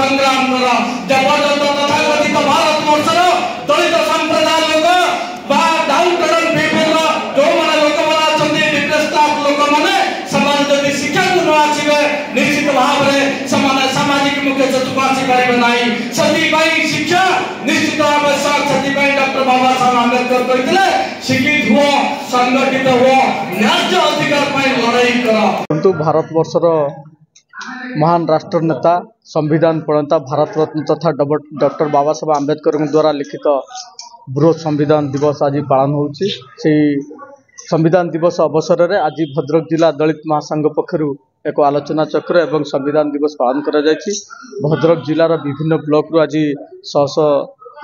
संग्राम कर जबरदस्त तथाकथित भारत वर्षर दलित संप्रदाय लोक डाउन टाउन पीपल जो मैंने लोक मैंने लोक मैंने जब शिक्षा को न आसवे निश्चित भाव में सामाजिक मुख्य चतुर्थ आसीपर ना से शिक्षा निश्चित आवश्यक से डॉक्टर बाबा साहेब आंबेडकर कहते शिक्षित हुआ संगठित हुआ न्याय अधिकार लड़ाई कर। भारत वर्षर महान राष्ट्र नेता संविधान प्रणेता भारत रत्न तथा डॉक्टर बाबा साहेब आंबेडकर द्वारा लिखित बृहत संविधान दिवस आज पालन होउछि। संविधान दिवस अवसर में आज भद्रक जिला दलित महासंघ पक्षर एक आलोचना चक्र एवं संविधान दिवस पालन करा जायछि। भद्रक जिलार विभिन्न ब्लॉक रु आज शह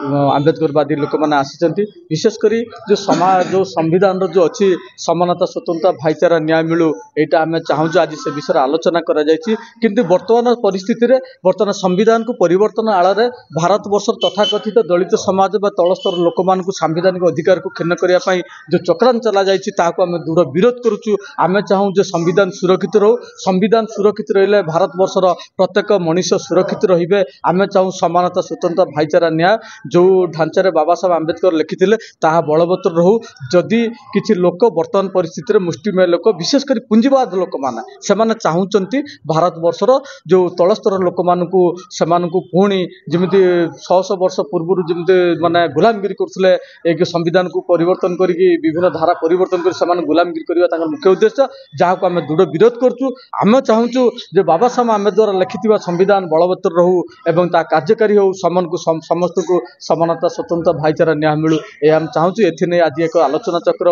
आंबेडकरवादी लोक मैंने आसी विशेषकर जो समाज जो संविधान जो अच्छी समानता स्वतंत्रता भाईचारा न्याय मिलू यहाँ आम चाहूँ आज से विषय आलोचना करा जायछि। किंतु वर्तमान परिस्थिति रे वर्तमान संविधान को परिवर्तन आड़ भारत वर्ष तथाकथित दलित समाज व तलस्तर लोक मान सांविधानिक अधिकार को क्षीण करने जो चक्रांत चला जाए आम दृढ़ विरोध करुचु। आम चाहूँ जो संविधान सुरक्षित रो संविधान सुरक्षित रहिले भारत वर्षर प्रत्येक मनीष सुरक्षित रे। आम चाहूँ समानता स्वतंत्रता भाईचारा न्याय जो ढांचारे बाबा साहेब आंबेडकर लिखिथिले ताहा बलवत्तर रहू। जदि किछि लोक वर्तमान परिस्थिति मुष्टिमेय लोक विशेषकर पुंजीवाद लोक माने सेमाने चाहूचंती भारत वर्षर जो तलस्तर लोक मानकु सेमानकु पुणी जेमिति 600 वर्ष पूर्व जेमिति माने गुलामगिरी करथले एक संविधान को परिवर्तन करिकि विभिन्न धारा परिवर्तन करि सेमान गुलामगिरी करबा तांकर मुख्य उद्देश्य जाहाको आमे दृढ़ विरोध करछु। आमे चाहूचु जे बाबा साहेब आंबेडकर लिखिथिबा संविधान बलवत्तर रहू एवं ता कार्यकारी हो समनको समस्त को समानता स्वतंत्रता भाईचारा न्याय मिलू यह हम चाहूँ। एथि आज एक आलोचना चक्र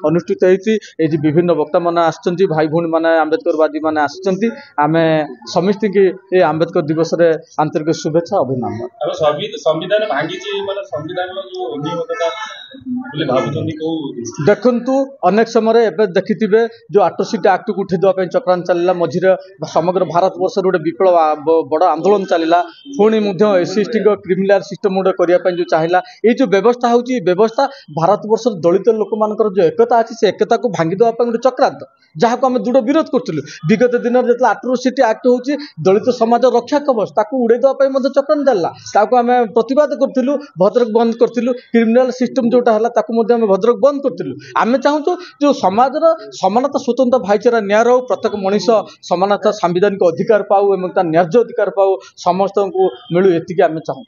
अनुष्ठित होती विभिन्न वक्ता मैंने आसुच्च भाई भौणी मैंने आंबेडकरवादी मैंने आसुच्च आम समस्त की आंबेडकर दिवस रे आंतरिक शुभेच्छा अभिनंदन। संविधान देखु अनेक समय देखिथे जो आट्रोसिटी एक्ट को उठेदेवाई चक्रांत चलला मझीरे समग्र भारत वर्ष गोटे विप्लव बड़ आंदोलन चलला पुणी एससी एसटी क्रिमिनाल सिस्टम गोटे करने जो चाहिए ये जो व्यवस्था होची व्यवस्था भारत वर्ष दलित लोक मान जो एकता अच्छी से एकता को भांगी देवाई गोटे चक्रांत जहाँ को आम दृढ़ विरोध करूँ। विगत दिन में जो आट्रोसिटी एक्ट होची दलित समाज रक्षा कवच ताकू उड़े देवाई चक्रांत चलला आम प्रतिवाद करूँ भद्रक बंद करूँ क्रिमिनाल सिस्टम जोटा है आम भद्रक बंद करूँ। आम चाहूँ जो समाज समानता स्वतंत्र भाईचारा न्याय रो प्रत्येक मनीष समानता सांविधानिक अधिकार पाऊ न्याय अधिकार पाऊ समस्त को मिलू एति आम चाहूँ।